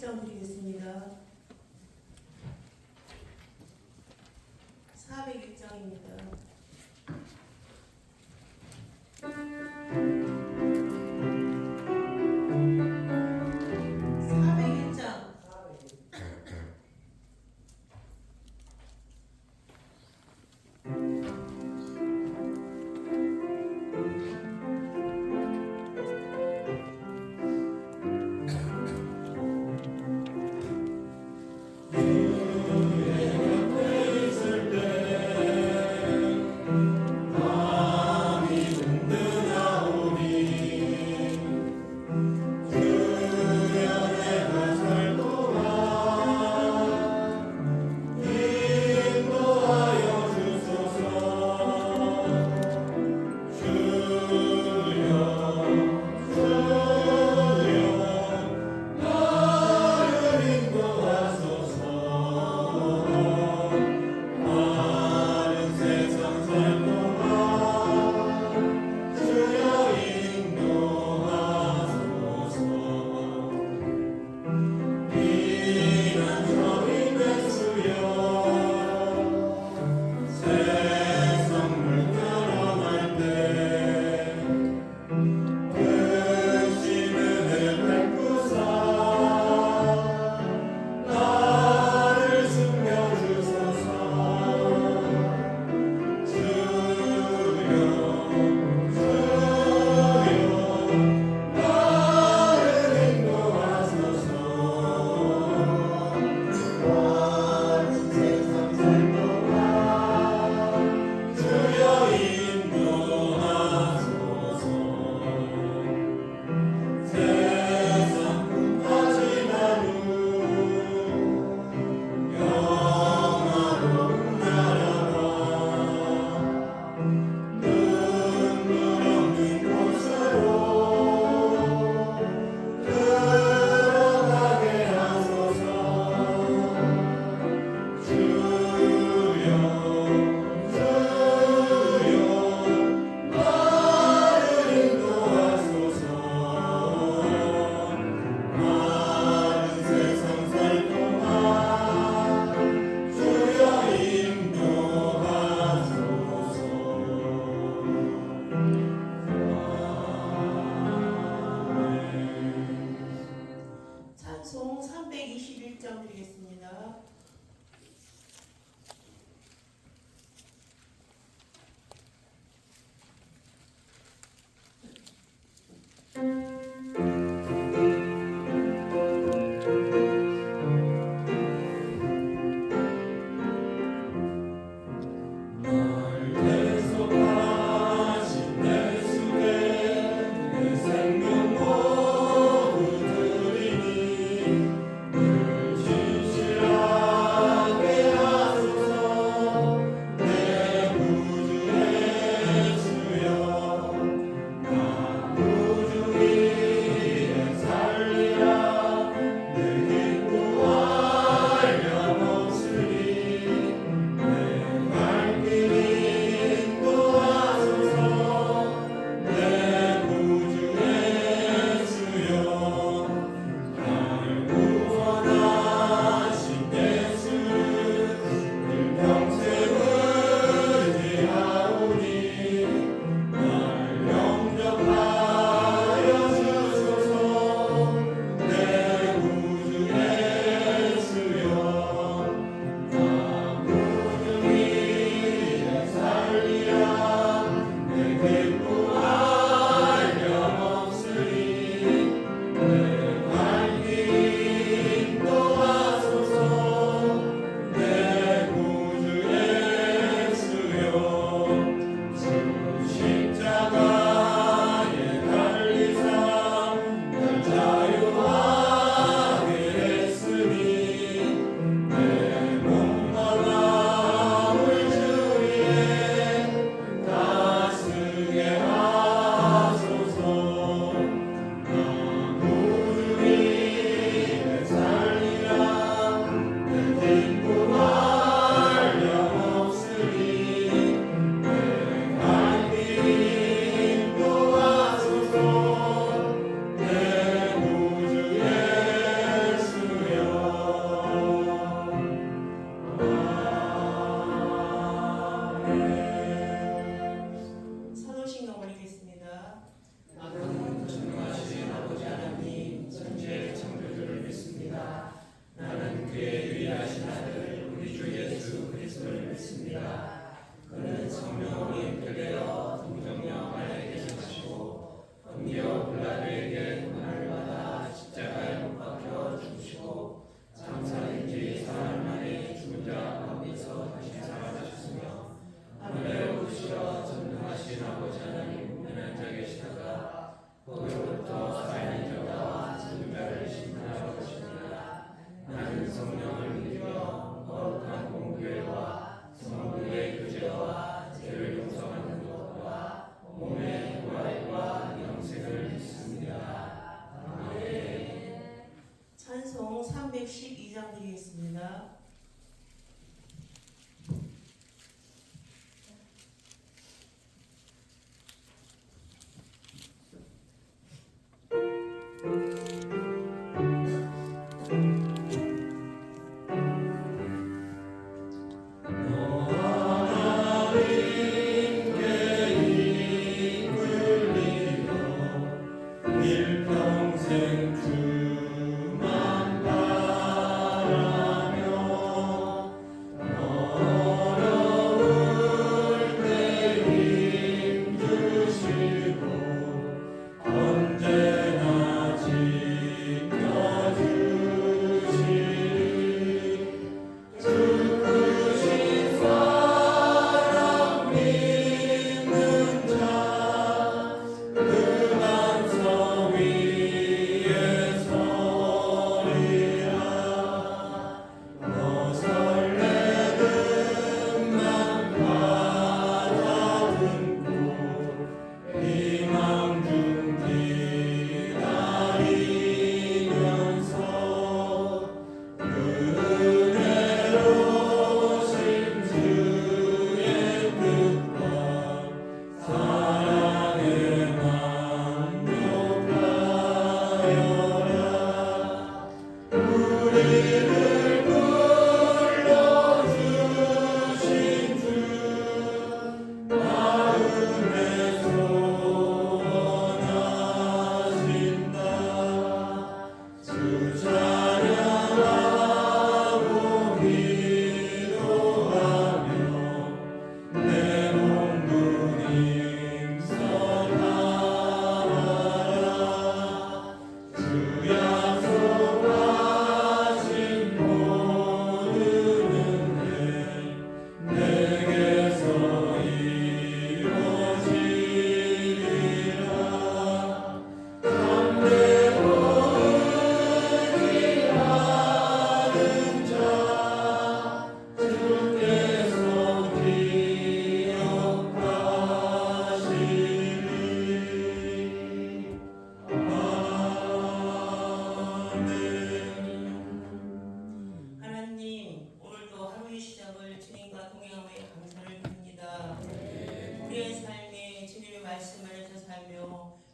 401장 드리겠습니다. 401장입니다.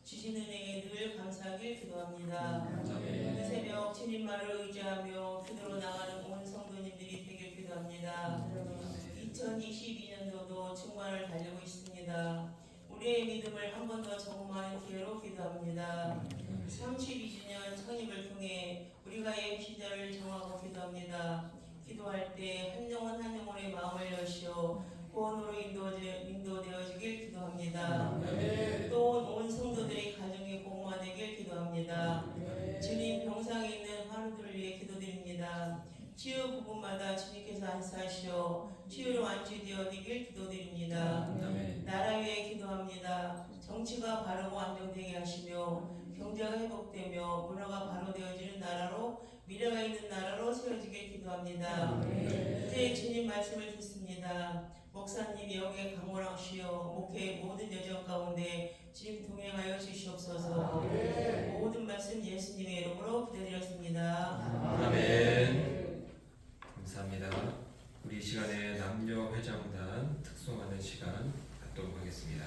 주신 은혜에 늘 감사하길 기도합니다. 아멘. 이 새벽 주님만을 의지하며 기도로 나가는 온 성도님들이 되길 기도합니다. 2022년도도 중반을 달리고 있습니다. 우리의 믿음을 한 번 더 정말 기회로 기도합니다. 32주년 창립을 통해 우리가 예비신자를 정하고 기도합니다. 기도할 때 한 영혼 한 영혼의 마음을 여시어 구원으로 인도되어지길 기도합니다. 또 온 성도들의 가정이 복마되길 기도합니다. 주님 병상에 있는 환우들을 위해 기도드립니다. 치유 부분마다 주님께서 안수하시어 치유로 완치되어지길 기도드립니다. 나라 위에 기도합니다. 정치가 바르고 안정되게 하시며 경제가 회복되며 문화가 바로 되어지는 나라로 미래가 있는 나라로 세워지길 기도합니다. 이제 주님 말씀을 듣습니다. 목사님 영에 강건하시어 목회의 모든 여정 가운데 주님 동행하여 주시옵소서. 모든 말씀 예수님의 이름으로 기도드렸습니다. 아멘. 감사합니다. 우리 이 시간에 남녀 회장단 특송하는 시간 갖도록 하겠습니다.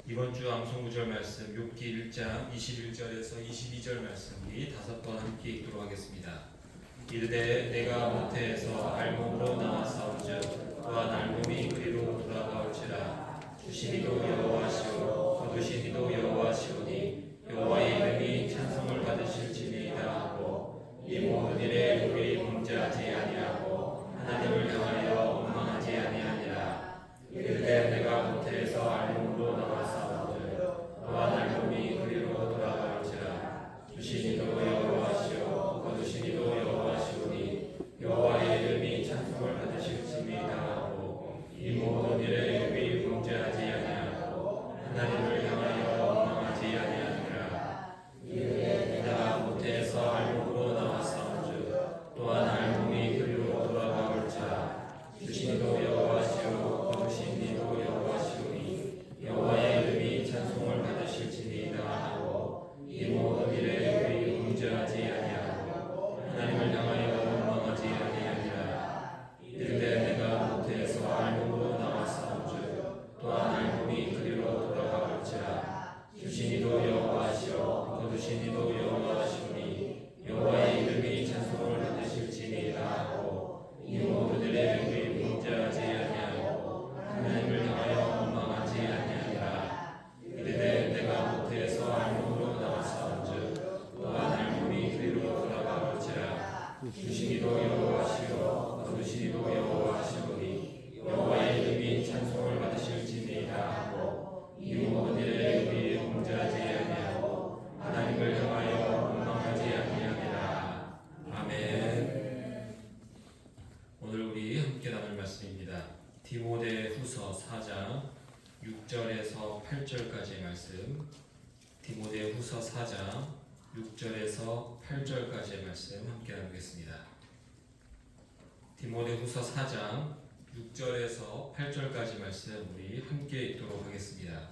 이번 주 암송구절 말씀 욥기 1장 21절에서 22절 말씀이 5번 함께 읽도록 하겠습니다. 이르되 내가 모태에서 알몸으로 나와 싸운즉 또한 알몸이 그리로 돌아가올지라. 주시니도 여호와시오 거두시니도 여호와시오니 여호와의 이름이 찬송을 받으실지니이다 하고 이 모든 일에 욥이 범죄하지 아니하고 하나님을 향하여 원망하지 아니하니라. 이르되 내가 모태에서 알몸으로 나와 싸운즉 또한 알몸이 그리로 돌아가올지라. 주시니도 여호와시오 거두시니도 여호와시오니 여호와의 이름이 찬송을 오늘 우리 함께 나눌 말씀입니다. 디모데후서 4장 6절에서 8절까지의 말씀. 디모데후서 4장 6절에서 8절까지의 말씀 함께 나누겠습니다. 디모데후서 4장 6절에서 8절까지 말씀 우리 함께 읽도록 하겠습니다.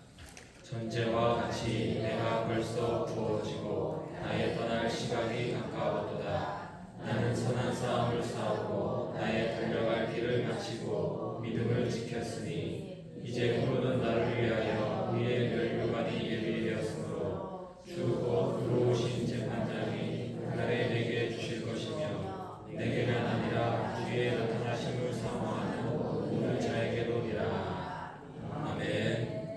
전제와 같이 내가 벌써 부어지고 나의 떠날 시각이 가까웠도다. 나는 선한 싸움을 싸우고 나의 달려갈 길을 마치고 믿음을 지켰으니 이제 그로는 나를 위하여 우리의 멸류관이 예비되었으므로 주 곧 들어오신 재판장이 그날에 내게 주실 것이며 내게는 아니라 주의 나타나심을 사모하는 모든 자에게로니라. 아멘.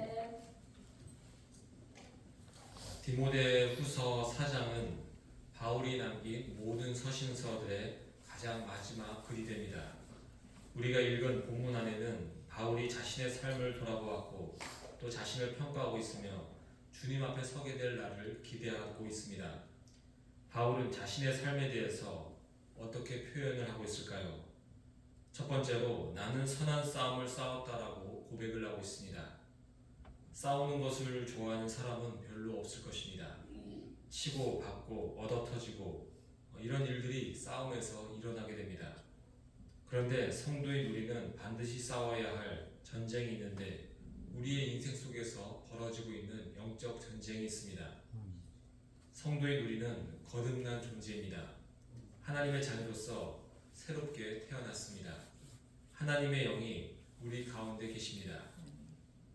디모데후서 4장은 바울이 남긴 모든 서신서들의 가장 마지막 글이 됩니다. 우리가 읽은 본문 안에는 바울이 자신의 삶을 돌아보았고 또 자신을 평가하고 있으며 주님 앞에 서게 될 날을 기대하고 있습니다. 바울은 자신의 삶에 대해서 어떻게 표현을 하고 있을까요? 첫 번째로 나는 선한 싸움을 싸웠다라고 고백을 하고 있습니다. 싸우는 것을 좋아하는 사람은 별로 없을 것입니다. 치고 받고 얻어터지고 이런 일들이 싸움에서 일어나게 됩니다. 그런데 성도인 우리는 반드시 싸워야 할 전쟁이 있는데 우리의 인생 속에서 벌어지고 있는 영적 전쟁이 있습니다. 성도인 우리는 거듭난 존재입니다. 하나님의 자녀로서 새롭게 태어났습니다. 하나님의 영이 우리 가운데 계십니다.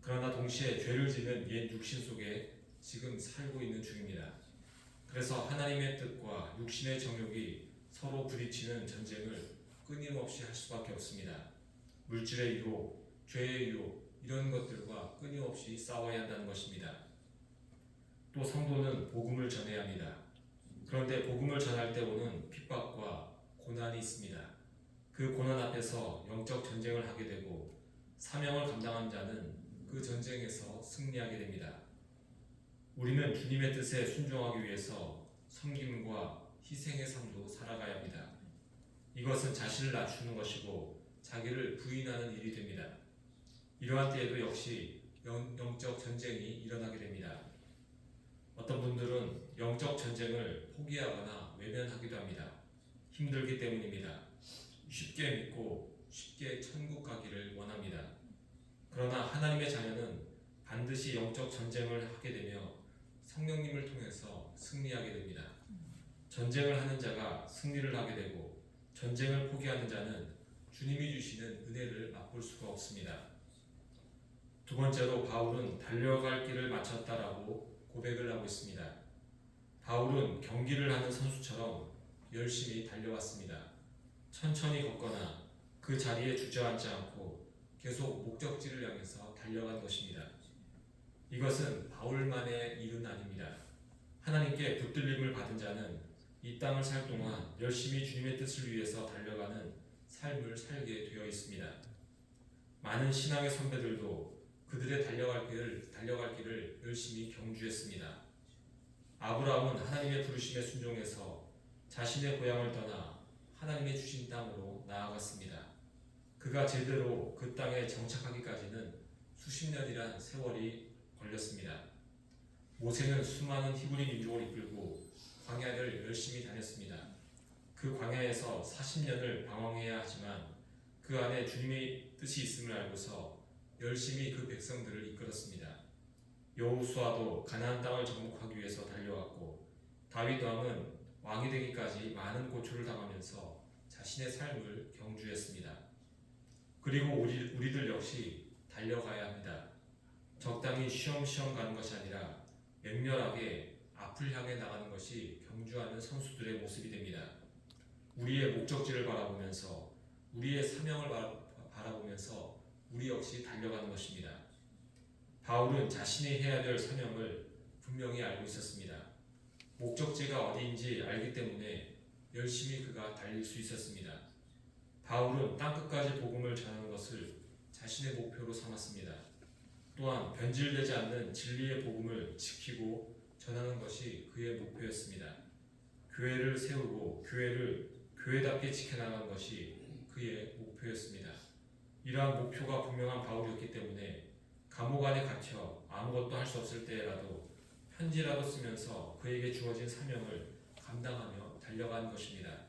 그러나 동시에 죄를 지는 옛 육신 속에 지금 살고 있는 중입니다. 그래서 하나님의 뜻과 육신의 정욕이 서로 부딪히는 전쟁을 끊임없이 할 수밖에 없습니다. 물질의 유혹, 죄의 유혹 이런 것들과 끊임없이 싸워야 한다는 것입니다. 또 성도는 복음을 전해야 합니다. 그런데 복음을 전할 때 오는 핍박과 고난이 있습니다. 그 고난 앞에서 영적 전쟁을 하게 되고 사명을 감당한 자는 그 전쟁에서 승리하게 됩니다. 우리는 주님의 뜻에 순종하기 위해서 섬김과 희생의 삶도 살아가야 합니다. 이것은 자신을 낮추는 것이고 자기를 부인하는 일이 됩니다. 이러한 때에도 역시 영적 전쟁이 일어나게 됩니다. 어떤 분들은 영적 전쟁을 포기하거나 외면하기도 합니다. 힘들기 때문입니다. 쉽게 믿고 쉽게 천국 가기를 원합니다. 그러나 하나님의 자녀는 반드시 영적 전쟁을 하게 되며 성령님을 통해서 승리하게 됩니다. 전쟁을 하는 자가 승리를 하게 되고 전쟁을 포기하는 자는 주님이 주시는 은혜를 맛볼 수가 없습니다. 두 번째로 바울은 달려갈 길을 마쳤다라고 고백을 하고 있습니다. 바울은 경기를 하는 선수처럼 열심히 달려왔습니다. 천천히 걷거나 그 자리에 주저앉지 않고 계속 목적지를 향해서 달려간 것입니다. 이것은 바울만의 일은 아닙니다. 하나님께 붙들림을 받은 자는 이 땅을 살 동안 열심히 주님의 뜻을 위해서 달려가는 삶을 살게 되어 있습니다. 많은 신앙의 선배들도 그들의 달려갈 길을 열심히 경주했습니다. 아브라함은 하나님의 부르심에 순종해서 자신의 고향을 떠나 하나님의 주신 땅으로 나아갔습니다. 그가 제대로 그 땅에 정착하기까지는 수십 년이란 세월이 걸렸습니다. 모세는 수많은 히브리 민족을 이끌고 광야를 열심히 다녔습니다. 그 광야에서 40년을 방황해야 하지만 그 안에 주님의 뜻이 있음을 알고서 열심히 그 백성들을 이끌었습니다. 여호수아도 가나안 땅을 정복하기 위해서 달려왔고 다윗 왕은 왕이 되기까지 많은 고초를 당하면서 자신의 삶을 경주했습니다. 그리고 우리들 역시 달려가야 합니다. 적당히 쉬엄쉬엄 가는 것이 아니라 맹렬하게 앞을 향해 나가는 것이 경주하는 선수들의 모습이 됩니다. 우리의 목적지를 바라보면서 우리의 사명을 바라보면서 우리 역시 달려가는 것입니다. 바울은 자신이 해야 될 사명을 분명히 알고 있었습니다. 목적지가 어디인지 알기 때문에 열심히 그가 달릴 수 있었습니다. 바울은 땅끝까지 복음을 전하는 것을 자신의 목표로 삼았습니다. 또한 변질되지 않는 진리의 복음을 지키고 전하는 것이 그의 목표였습니다. 교회를 세우고 교회를 교회답게 지켜나가는 것이 그의 목표였습니다. 이러한 목표가 분명한 바울이었기 때문에 감옥 안에 갇혀 아무것도 할 수 없을 때라도 편지라도 쓰면서 그에게 주어진 사명을 감당하며 달려간 것입니다.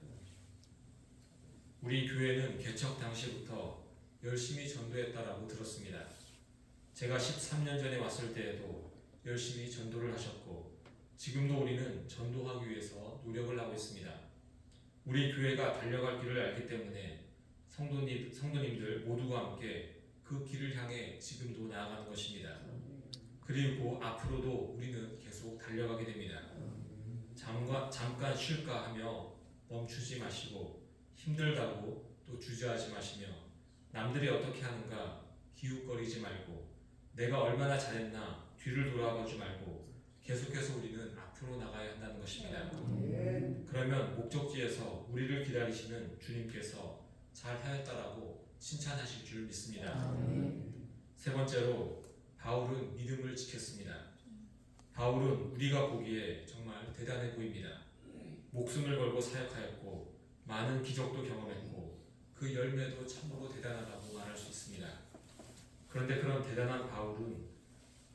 우리 교회는 개척 당시부터 열심히 전도했다라고 들었습니다. 제가 13년 전에 왔을 때에도 열심히 전도를 하셨고 지금도 우리는 전도하기 위해서 노력을 하고 있습니다. 우리 교회가 달려갈 길을 알기 때문에 성도님들 모두가 함께 그 길을 향해 지금도 나아가는 것입니다. 그리고 앞으로도 우리는 계속 달려가게 됩니다. 잠깐 쉴까 하며 멈추지 마시고 힘들다고 또 주저하지 마시며 남들이 어떻게 하는가 기웃거리지 말고 내가 얼마나 잘했나 뒤를 돌아보지 말고 계속해서 우리는 앞으로 나가야 한다는 것입니다. 그러면 목적지에서 우리를 기다리시는 주님께서 잘 하였다라고 칭찬하실 줄 믿습니다. 세 번째로 바울은 믿음을 지켰습니다. 바울은 우리가 보기에 정말 대단해 보입니다. 목숨을 걸고 사역하였고 많은 기적도 경험했고 그 열매도 참으로 대단하다고 말할 수 있습니다. 그런데 그런 대단한 바울은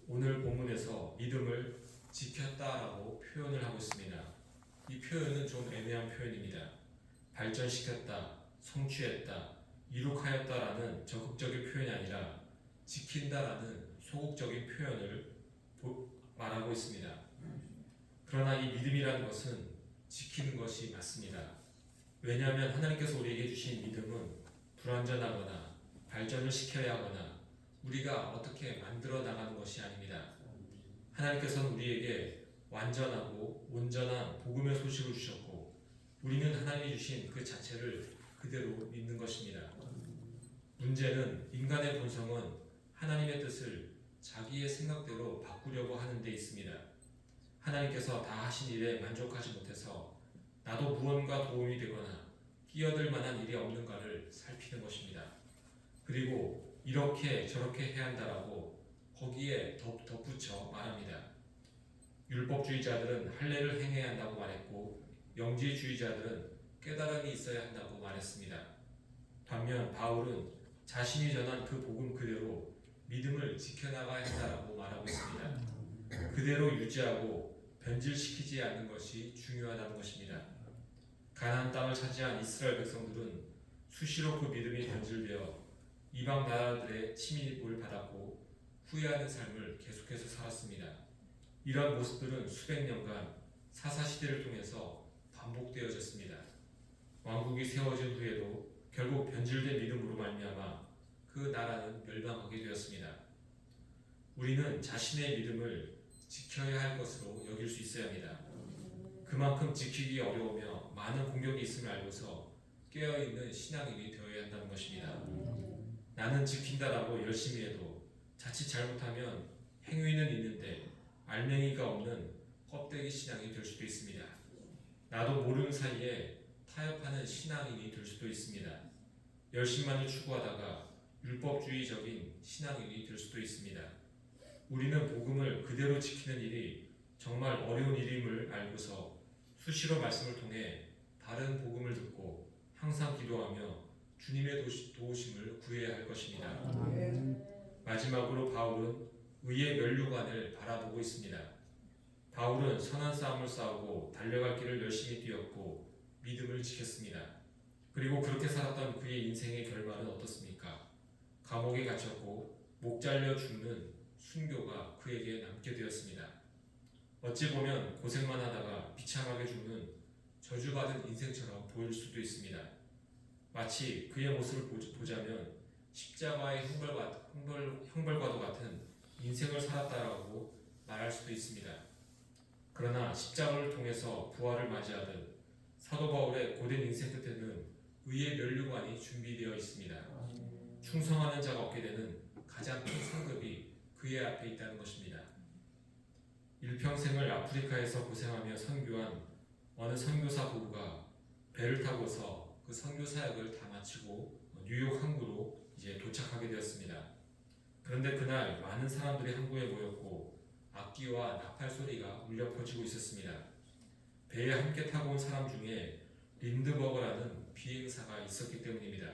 오늘 본문에서 믿음을 지켰다라고 표현을 하고 있습니다. 이 표현은 좀 애매한 표현입니다. 발전시켰다, 성취했다, 이룩하였다라는 적극적인 표현이 아니라 지킨다라는 소극적인 표현을 말하고 있습니다. 그러나 이 믿음이라는 것은 지키는 것이 맞습니다. 왜냐하면 하나님께서 우리에게 주신 믿음은 불완전하거나 발전을 시켜야 하거나 우리가 어떻게 만들어 나가는 것이 아닙니다. 하나님께서는 우리에게 완전하고 온전한 복음의 소식을 주셨고 우리는 하나님이 주신 그 자체를 그대로 믿는 것입니다. 문제는 인간의 본성은 하나님의 뜻을 자기의 생각대로 바꾸려고 하는 데 있습니다. 하나님께서 다 하신 일에 만족하지 못해서 나도 무언가 도움이 되거나 끼어들 만한 일이 없는가를 살피는 것입니다. 그리고 이렇게 저렇게 해야 한다라고 거기에 덧붙여 말합니다. 율법주의자들은 할례를 행해야 한다고 말했고 영지주의자들은 깨달음이 있어야 한다고 말했습니다. 반면 바울은 자신이 전한 그 복음 그대로 믿음을 지켜나가야 한다고 말하고 있습니다. 그대로 유지하고 변질시키지 않는 것이 중요하다는 것입니다. 가나안 땅을 차지한 이스라엘 백성들은 수시로 그 믿음이 변질되어 이방 나라들의 침입을 받았고 후회하는 삶을 계속해서 살았습니다. 이러한 모습들은 수백 년간 사사시대를 통해서 반복되어졌습니다. 왕국이 세워진 후에도 결국 변질된 믿음으로 말미암아 그 나라는 멸망하게 되었습니다. 우리는 자신의 믿음을 지켜야 할 것으로 여길 수 있어야 합니다. 그만큼 지키기 어려우며 많은 공격이 있음을 알고서 깨어있는 신앙인이 되어야 한다는 것입니다. 나는 지킨다라고 열심히 해도 자칫 잘못하면 행위는 있는데 알맹이가 없는 껍데기 신앙이 될 수도 있습니다. 나도 모르는 사이에 타협하는 신앙인이 될 수도 있습니다. 열심만을 추구하다가 율법주의적인 신앙인이 될 수도 있습니다. 우리는 복음을 그대로 지키는 일이 정말 어려운 일임을 알고서 수시로 말씀을 통해 다른 복음을 듣고 항상 기도하며 주님의 도우심을 구해야 할 것입니다. 마지막으로 바울은 의의 면류관을 바라보고 있습니다. 바울은 선한 싸움을 싸우고 달려갈 길을 열심히 뛰었고 믿음을 지켰습니다. 그리고 그렇게 살았던 그의 인생의 결말은 어떻습니까? 감옥에 갇혔고 목 잘려 죽는 순교가 그에게 남게 되었습니다. 어찌 보면 고생만 하다가 비참하게 죽는 저주받은 인생처럼 보일 수도 있습니다. 마치 그의 모습을 보자면 십자가의 형벌과도 같은 인생을 살았다라고 말할 수도 있습니다. 그러나 십자가를 통해서 부활을 맞이하듯 사도 바울의 고된 인생 끝에는 의의 면류관이 준비되어 있습니다. 충성하는 자가 얻게 되는 가장 큰 상급이 그의 앞에 있다는 것입니다. 일평생을 아프리카에서 고생하며 선교한 어느 선교사 부부가 배를 타고서 그 선교 사역을 다 마치고 뉴욕 항구로 이제 도착하게 되었습니다. 그런데 그날 많은 사람들이 항구에 모였고 악기와 나팔 소리가 울려 퍼지고 있었습니다. 배에 함께 타고 온 사람 중에 린드버거라는 비행사가 있었기 때문입니다.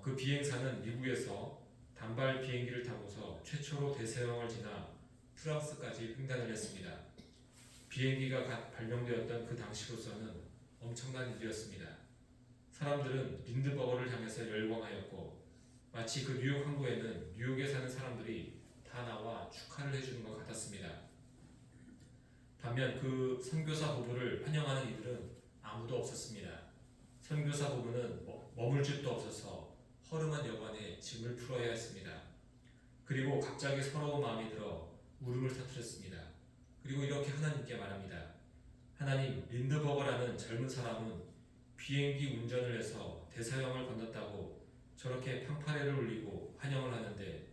그 비행사는 미국에서 단발 비행기를 타고서 최초로 대서양을 지나 프랑스까지 횡단을 했습니다. 비행기가 발명되었던 그 당시로서는 엄청난 일이었습니다. 사람들은 린드버거를 향해서 열광하였고 마치 그 뉴욕 항구에는 뉴욕에 사는 사람들이 다 나와 축하를 해주는 것 같았습니다. 반면 그 선교사 부부를 환영하는 이들은 아무도 없었습니다. 선교사 부부는 머물 집도 없어서 허름한 여관에 짐을 풀어야 했습니다. 그리고 갑자기 서러운 마음이 들어 울음을 터뜨렸습니다. 그리고 이렇게 하나님께 말합니다. 하나님, 린드버거라는 젊은 사람은 비행기 운전을 해서 대서양을 건넜다고 저렇게 fanfare를 울리고 환영을 하는데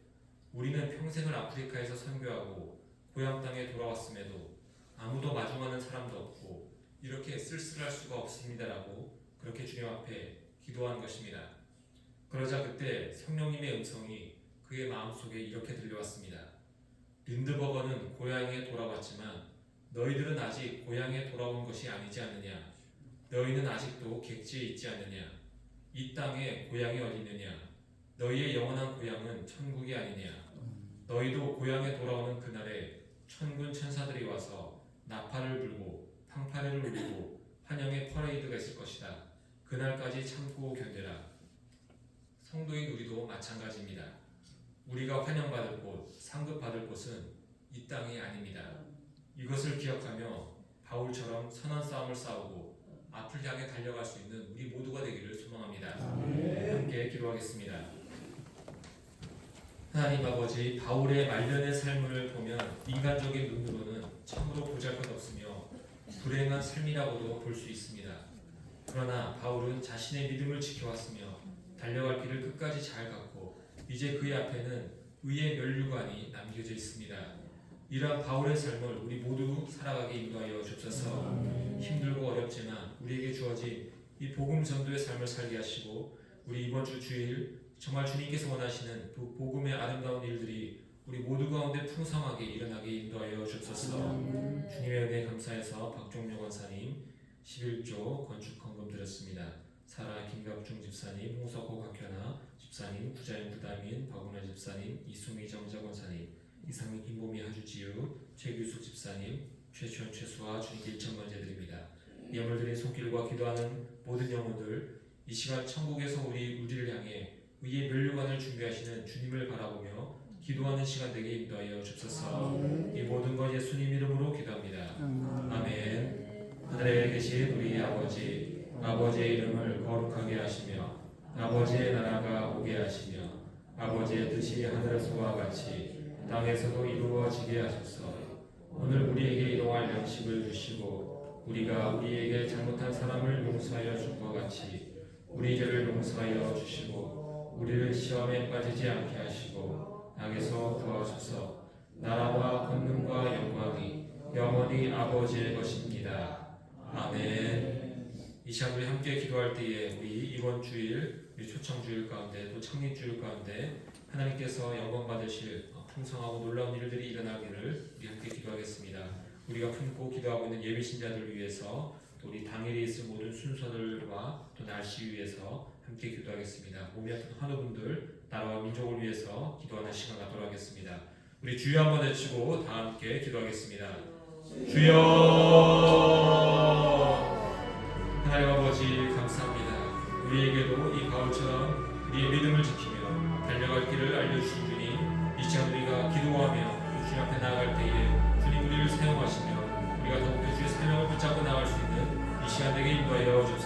우리는 평생을 아프리카에서 선교하고 고향 땅에 돌아왔음에도 아무도 마중하는 사람도 없고 이렇게 쓸쓸할 수가 없습니다라고 그렇게 주님 앞에 기도한 것입니다. 그러자 그때 성령님의 음성이 그의 마음속에 이렇게 들려왔습니다. 린드버거는 고향에 돌아왔지만 너희들은 아직 고향에 돌아온 것이 아니지 않느냐? 너희는 아직도 객지에 있지 않느냐? 이 땅에 고향이 어디 있느냐? 너희의 영원한 고향은 천국이 아니냐? 너희도 고향에 돌아오는 그날에 천군 천사들이 와서 나팔을 불고 팡파레를 울리고 환영의 퍼레이드가 있을 것이다. 그날까지 참고 견뎌라. 성도인 우리도 마찬가지입니다. 우리가 환영받을 곳, 상급받을 곳은 이 땅이 아닙니다. 이것을 기억하며 바울처럼 선한 싸움을 싸우고 앞을 향해 달려갈 수 있는 우리 모두가 되기를 소망합니다. 함께 기도하겠습니다. 하나님 아버지, 바울의 말년의 삶을 보면 인간적인 눈으로는 참으로 보잘것없으며 불행한 삶이라고도 볼 수 있습니다. 그러나 바울은 자신의 믿음을 지켜왔으며 달려갈 길을 끝까지 잘 갔고 이제 그의 앞에는 의의 면류관이 남겨져 있습니다. 이러한 바울의 삶을 우리 모두 살아가게 인도하여 주옵소서. 힘들고 어렵지만 우리에게 주어진 이 복음 전도의 삶을 살게 하시고 우리 이번 주 주일 정말 주님께서 원하시는 그 복음의 아름다운 일들이 우리 모두 가운데 풍성하게 일어나게 인도하여 주옵소서. 주님의 은혜 감사해서 박종료 권사님 11조 건축헌금 드렸습니다. 사라 김갑중 집사님, 홍석호 각현아 집사님, 구자연 부다민, 박은혜 집사님, 이수미 정자 권사님, 이상민 김보미 하주지유, 최규숙 집사님, 최추현 최수아 주님께 1천만 제드립니다. 예물 드린 손길과 기도하는 모든 영혼들 이 시간 천국에서 우리를 향해 의의 면류관을 준비하시는 주님을 바라보며 기도하는 시간 되게 인도하여 주옵소서. 이 모든 것 예수님 이름으로 기도합니다. 아멘. 하늘에 계신 우리 아버지, 아버지의 이름을 거룩하게 하시며 아버지의 나라가 오게 하시며 아버지의 뜻이 하늘에서와 같이 땅에서도 이루어지게 하소서. 오늘 우리에게 일용할 양식을 주시고 우리가 우리에게 잘못한 사람을 용서하여 준 것 같이 우리 죄를 용서하여 주시고 우리를 시험에 빠지지 않게 하시고 악에서 구하소서. 나라와 권능과 영광이 영원히 아버지의 것입니다. 아멘. 이 시간 우리 함께 기도할 때에 우리 이번 주일, 우리 초청주일 가운데 또 창립주일 가운데 하나님께서 영광 받으실 풍성하고 놀라운 일들이 일어나기를 우리 함께 기도하겠습니다. 우리가 품고 기도하고 있는 예비신자들을 위해서 또 우리 당일에 있을 모든 순서들과 또 날씨 위해서 함께 기도하겠습니다. 몸이 아픈 환우분들, 나라와 민족을 위해서 기도하는 시간 갖도록 하겠습니다. 우리 주여 한번 외치고 다 함께 기도하겠습니다. 주여! 하나님 아버지 감사합니다. 우리에게도 이 바울처럼 우리의 믿음을 지키며 달려갈 길을 알려주신 주님, 이 시간 우리가 기도하며 주님 앞에 나아갈 때에 주님 우리를 사용하시며 우리가 더욱더 주의 사명을 붙잡고 나아갈 수 있는 이 시간 되게 인도하여 주옵소서.